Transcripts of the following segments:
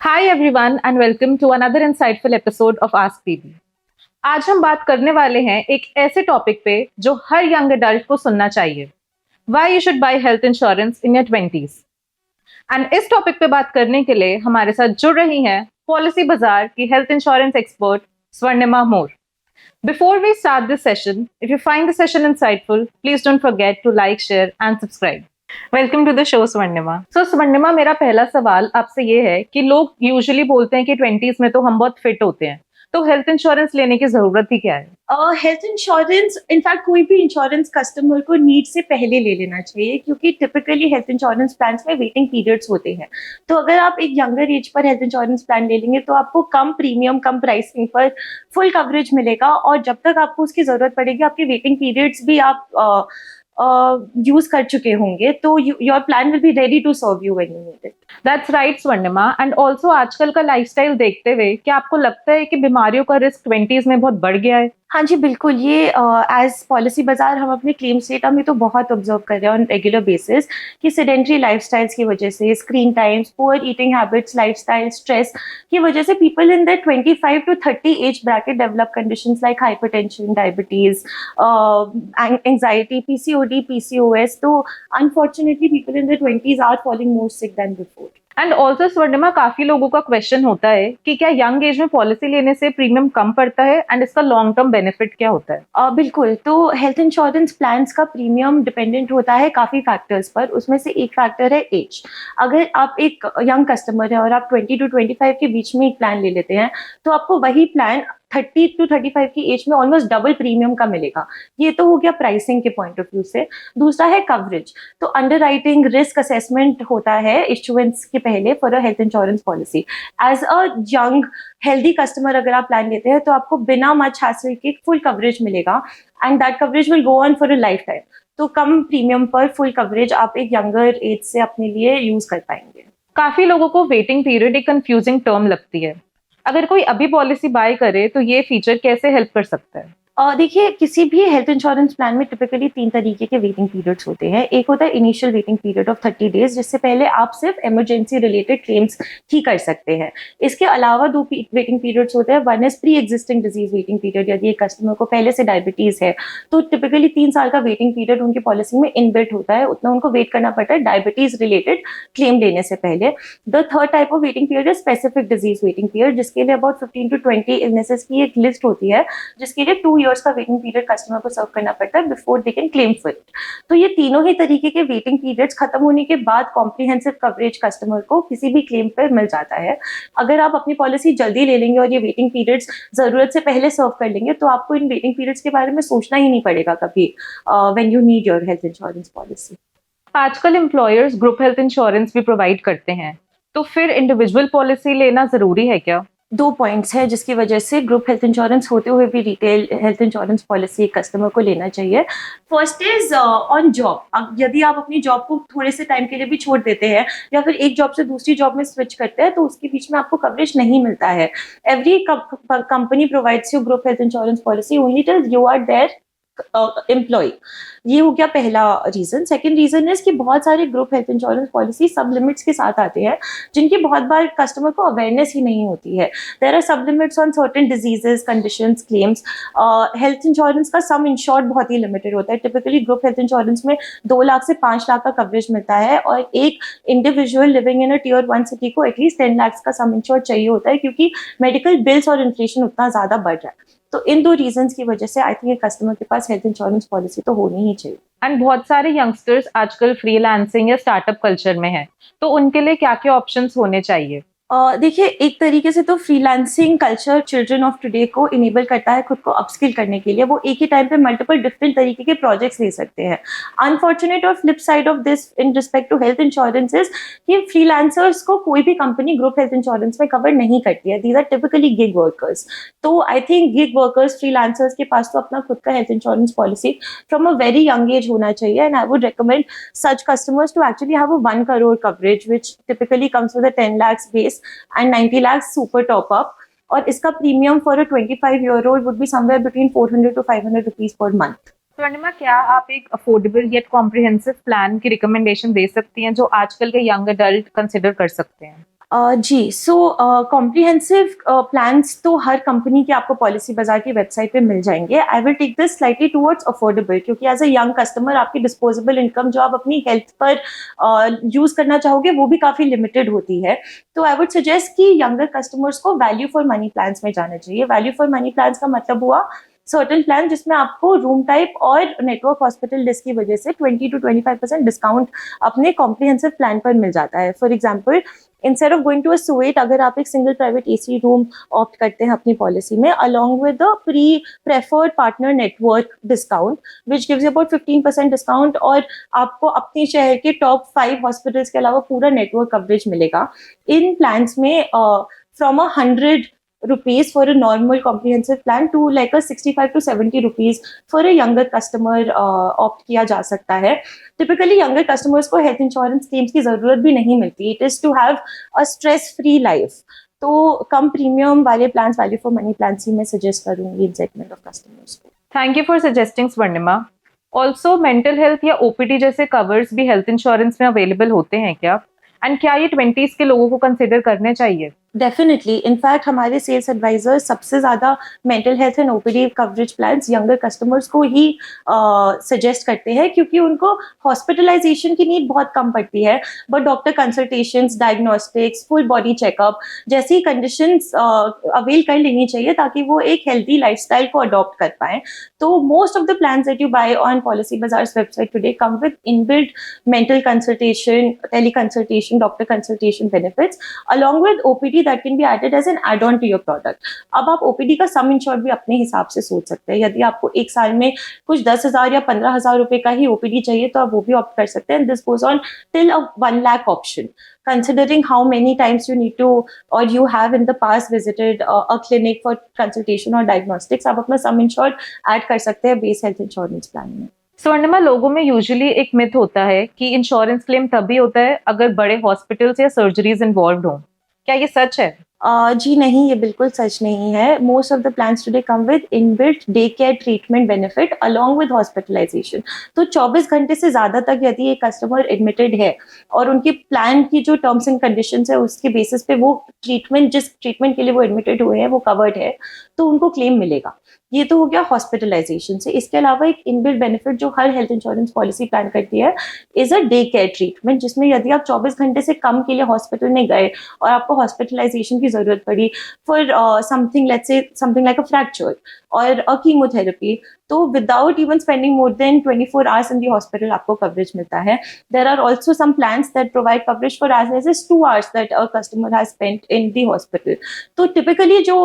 Hi everyone and welcome to another insightful episode of Ask BB। आज हम बात करने वाले हैं एक ऐसे टॉपिक पे जो हर यंग एडल्ट को सुनना चाहिए। Why you should buy health insurance in your 20s। And इस टॉपिक पे बात करने के लिए हमारे साथ जुड़ रही हैं पॉलिसी बाजार की health insurance expert Swarnima more. Before we start this session, if you find the session insightful, please don't forget to like, share and subscribe। Welcome to the show Swarnima. Swarnima, मेरा पहला सवाल आपसे ये है कि लोग यूजुअली बोलते हैं कि 20s में तो हम बहुत फिट होते हैं, तो हेल्थ इंश्योरेंस लेने की जरूरत ही क्या है? हेल्थ इंश्योरेंस इनफैक्ट कोई भी इंश्योरेंस कस्टमर को नीड से पहले ले लेना चाहिए, क्योंकि टिपिकली हेल्थ इंश्योरेंस प्लान में वेटिंग पीरियड्स होते हैं। तो अगर आप एक यंगर एज पर हेल्थ इंश्योरेंस प्लान ले लेंगे तो आपको कम प्रीमियम, कम प्राइसिंग पर फुल कवरेज मिलेगा, और जब तक आपको उसकी जरूरत पड़ेगी आपके वेटिंग पीरियड्स भी आप यूज कर चुके होंगे, तो your plan will be ready to serve you when you need it. That's right Swarnima. And also आजकल का लाइफस्टाइल देखते हुए क्या आपको लगता है कि बीमारियों का रिस्क 20s में बहुत बढ़ गया है? हाँ जी, बिल्कुल। ये एज पॉलिसी बाजार हम अपने क्लेम्स डेटा में तो बहुत ऑब्जर्व कर रहे हैं ऑन रेगुलर बेसिस कि सेडेंटरी लाइफस्टाइल्स की वजह से, screen times, poor eating habits, lifestyle, stress की वजह से people in that 25 to 30 age bracket develop conditions like hypertension, diabetes, anxiety, PCOD, PCOS. तो unfortunately people in the 20s are falling more sick than before. And also Swarnima, काफी लोगों का question होता है कि क्या यंग एज में पॉलिसी लेने से प्रीमियम कम पड़ता है एंड इसका लॉन्ग टर्म बेनिफिट क्या होता है? बिल्कुल। तो हेल्थ इंश्योरेंस प्लान्स का प्रीमियम डिपेंडेंट होता है काफ़ी फैक्टर्स पर। उसमें से एक फैक्टर है एज। अगर आप एक यंग कस्टमर है और आप 20 to 25 के बीच में एक प्लान ले लेते हैं, तो आपको वही प्लान 30 to 35 की एज में ऑलमोस्ट डबल प्रीमियम का मिलेगा। ये तो हो गया प्राइसिंग के पॉइंट ऑफ व्यू से। दूसरा है कवरेज। तो अंडरराइटिंग रिस्क असेसमेंट होता है इश्यूएंस के पहले for a health insurance policy. As a young healthy customer अगर आप प्लान लेते हैं तो आपको बिना मच हासिल के फुल कवरेज मिलेगा, and that coverage will go on for a life time. तो कम प्रीमियम पर फुल कवरेज आप एक यंगर एज से अपने लिए यूज कर पाएंगे। काफी लोगों को वेटिंग पीरियड एक कंफ्यूजिंग टर्म लगती है। अगर कोई अभी पॉलिसी बाय करे तो ये फीचर कैसे हेल्प कर सकता है? देखिए, किसी भी हेल्थ इंश्योरेंस प्लान में टिपिकली 3 तरीके के वेटिंग पीरियड्स होते हैं। एक होता है initial waiting period of 30 days, जिससे पहले आप सिर्फ इमरजेंसी रिलेटेड क्लेम्स ही कर सकते हैं। इसके अलावा 2 वेटिंग पीरियड्स होते हैं। One is pre existing disease waiting period. यदि एक कस्टमर को पहले से डायबिटीज है तो टिपिकली 3 साल का वेटिंग पीरियड उनकी पॉलिसी में इनबिल्ट होता है, उतना उनको वेट करना पड़ता है डायबिटीज रिलेटेड क्लेम लेने से पहले। The third type of waiting period है स्पेसिफिक डिजीज वेटिंग पीरियड, जिसके लिए अबाउट 15 to 20 इलनेसेस की एक लिस्ट होती है, जिसके लिए 2 years का वेटिंग पीरियड कस्टमर को सर्व करना पड़ता है before they can claim for it. तो ये तीनों ही तरीके के वेटिंग पीरियड्स खत्म होने के बाद कॉम्प्रिहेंसिव कवरेज कस्टमर को किसी भी क्लेम पर मिल जाता है। अगर आप अपनी पॉलिसी जल्दी ले लेंगे और ये वेटिंग पीरियड्स जरूरत से पहले सर्व कर लेंगे तो आपको इन वेटिंग पीरियड्स के बारे में सोचना ही नहीं पड़ेगा कभी when you need your health insurance policy. आजकल एम्प्लॉयर्स ग्रुप हेल्थ इंश्योरेंस भी प्रोवाइड करते हैं, तो फिर इंडिविजुअल पॉलिसी लेना जरूरी है क्या? 2 पॉइंट्स हैं जिसकी वजह से ग्रुप हेल्थ इंश्योरेंस होते हुए भी retail health insurance policy customer को लेना चाहिए। First is on job. यदि आप अपनी जॉब को थोड़े से टाइम के लिए भी छोड़ देते हैं या फिर एक जॉब से दूसरी जॉब में स्विच करते हैं तो उसके बीच में आपको कवरेज नहीं मिलता है। Every company provides you group health insurance policy only till you are there employ. ये हो गया पहला रीजन। सेकंड रीजन इज कि बहुत सारे ग्रुप हेल्थ इंश्योरेंस पॉलिसी सब लिमिट्स के साथ आते हैं, जिनकी बहुत बार कस्टमर को अवेयरनेस ही नहीं होती है। देयर आर सब limits on certain diseases, conditions, claims. Health insurance का सम इंश्योर्ड बहुत ही लिमिटेड होता है। टिपिकली ग्रुप हेल्थ इंश्योरेंस में 2 लाख से 5 लाख का कवरेज मिलता है, और एक individual living in a tier 1 city को एटलीस्ट 10 लाख का सम इंश्योर्ड चाहिए होता है, क्योंकि मेडिकल बिल्स और इन्फ्लेशन उतना ज्यादा बढ़ रहा है। तो इन 2 रीजंस की वजह से आई थिंक कस्टमर के पास हेल्थ इंश्योरेंस पॉलिसी तो होनी ही चाहिए। एंड बहुत सारे यंगस्टर्स आजकल फ्रीलांसिंग या स्टार्टअप कल्चर में हैं, तो उनके लिए क्या क्या ऑप्शंस होने चाहिए? देखिए, एक तरीके से तो freelancing culture children of today को इनेबल करता है खुद को अपस्किल करने के लिए। वो एक ही टाइम पे मल्टीपल डिफरेंट तरीके के प्रोजेक्ट्स ले सकते हैं। अनफॉर्चुनेट और flip side of this in respect to health insurance is कि फ्रीलांसर्स को कोई भी कंपनी ग्रुप हेल्थ इंश्योरेंस में कवर नहीं करती है। These are typically gig workers. तो I think gig workers, freelancers के पास तो अपना खुद का health insurance policy from a very young age होना चाहिए, and I would recommend such customers to actually have a 1 crore coverage, which typically comes with a 10 lakhs base and 90 lakhs super top up. और इसका premium for a 25-year-old would be somewhere between 400 to 500 rupees per month. Swarnima, क्या आप एक affordable yet comprehensive plan की recommendation दे सकती हैं जो आजकल के यंग एडल्ट कंसिडर कर सकते हैं? जी, सो कॉम्प्रिहेंसिव प्लान्स तो हर कंपनी की आपको पॉलिसी बाजार की वेबसाइट पे मिल जाएंगे. I will take this slightly towards affordable, क्योंकि एज अ यंग कस्टमर आपकी डिस्पोजेबल इनकम जो आप अपनी हेल्थ पर यूज़ करना चाहोगे वो भी काफ़ी लिमिटेड होती है. तो आई वुड सजेस्ट कि यंगर कस्टमर्स को वैल्यू फॉर मनी प्लान्स में जाना चाहिए. वैल्यू फॉर मनी प्लान्स का मतलब हुआ सर्टेन प्लान जिसमें आपको रूम टाइप और नेटवर्क हॉस्पिटल लिस्ट की वजह से 20 to 25% डिस्काउंट अपने कॉम्प्रिहेंसिव प्लान पर मिल जाता है. For example, instead of going to a suite, अगर आप एक single private AC room opt करते हैं अपनी पॉलिसी में, along with the preferred partner network discount which gives about 15% discount, और आपको अपने शहर के टॉप 5 हॉस्पिटल्स के अलावा पूरा नेटवर्क कवरेज मिलेगा. इन प्लान्स में from 100 rupees for a normal comprehensive plan to like a 65 to 70 rupees for a younger customer opt किया जा सकता है. Typically younger customers को health insurance claims की जरूरत भी नहीं मिलती. It is to have a stress free life. तो कम प्रीमियम वाले plans, value for money plans ही मैं सजेस्ट करूंगी इन सेगमेंट ऑफ कस्टमर्स को. Thank you for suggesting Swarnima. Also mental health या ओपीडी जैसे कवर्स भी हेल्थ इंश्योरेंस में अवेलेबल होते हैं क्या? एंड क्या ये 20s के लोगों को कंसिडर करने चाहिए? डेफिनेटली. इनफैक्ट हमारे सेल्स एडवाइजर सबसे ज़्यादा mental health and OPD coverage plans younger customers को ही सजेस्ट करते हैं, क्योंकि उनको हॉस्पिटलाइजेशन की नीड बहुत कम पड़ती है, but doctor consultations, diagnostics, full body checkup जैसी कंडीशंस अवेल कर लेनी चाहिए ताकि वो एक हेल्दी लाइफस्टाइल को अडॉप्ट कर पाएँ. तो most of the plans that you buy on policy Bazaar's website today come with inbuilt mental consultation, tele consultation, doctor consultation benefits along with OPD that can be added as an add-on to your product. अब आप OPD का sum insured भी अपने हिसाब से सोच सकते हैं. यदि आपको एक साल में कुछ 10,000 या 15,000 रुपए का ही OPD चाहिए तो आप वो भी ऑप्ट कर सकते हैं. This goes on till 1 lakh option. Considering how many times you need to or you have in the past visited a clinic for consultation or diagnostics, आप अपना सम इंश्योर्ड ऐड कर सकते हैं बेस हेल्थ इंश्योरेंस प्लान में. स्वर्णिमा, लोगों में usually एक myth होता है कि इंश्योरेंस क्लेम तभी होता है अगर बड़े हॉस्पिटल्स या सर्जरीज इन्वॉल्व हों. क्या ये सच है? जी नहीं, ये बिल्कुल सच नहीं है. Most of the plans today come with inbuilt day care treatment benefit along with hospitalisation. तो 24 घंटे से ज़्यादा तक यदि एक कस्टमर एडमिटेड है और उनके प्लान की जो टर्म्स एंड कंडीशंस है उसके बेसिस पे वो ट्रीटमेंट, जिस ट्रीटमेंट के लिए वो एडमिटेड हुए हैं वो कवर्ड है, तो उनको क्लेम मिलेगा. ये तो हो गया हॉस्पिटलाइजेशन से. इसके अलावा एक इनबिल्ट बेनिफिट जो हर हेल्थ इंश्योरेंस पॉलिसी प्लान करती है is a day care treatment, जिसमें यदि आप 24 घंटे से कम के लिए हॉस्पिटल में गए और आपको हॉस्पिटलाइजेशन की जरूरत पड़ी for something, let's say something like a fracture और अ कीमोथेरेपी, तो without even spending more than 24 hours in the hospital आपको कवरेज मिलता है. There are also some plans that provide coverage for as less as 2 hours that a customer has spent in the hospital. तो typically जो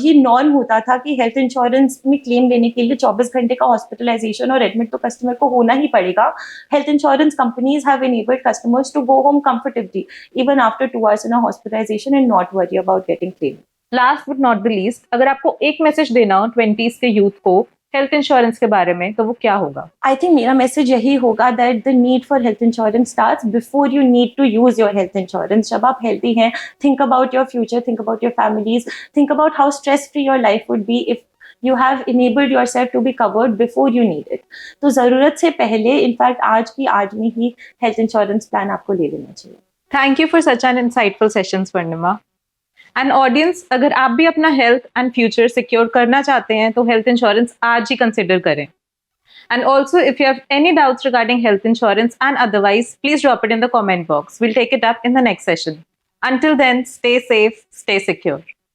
ये norm होता था कि health insurance में क्लेम लेने के लिए 24 घंटे का हॉस्पिटलाइजेशन और एडमिट तो कस्टमर को होना ही पड़ेगा. Health insurance companies have enabled customers to go home comfortably even after 2 hours in a hospitalization and not worry about getting claimed. Last but not the least, अगर आपको एक मैसेज देना हो 20s के यूथ को हेल्थ इंश्योरेंस के बारे में, तो वो क्या होगा? आई थिंक मेरा मैसेज यही होगा that the need for health insurance starts before you need to use your health insurance. जब आप हेल्थी हैं, think about your future, think about your families, think about how stress free your life would be if you have enabled yourself to be covered before you need it. तो जरूरत से पहले, in fact आज में ही health insurance plan आपको ले लेना चाहिए. Thank you for such an insightful session Swarnima. And audience, अगर आप भी अपना हेल्थ एंड फ्यूचर सिक्योर करना चाहते हैं तो हेल्थ इंश्योरेंस आज ही कंसिडर करें. And also, if you have any doubts regarding health insurance and otherwise, please drop it in the comment box. We'll take it up in the next session. Until then, stay safe, stay secure.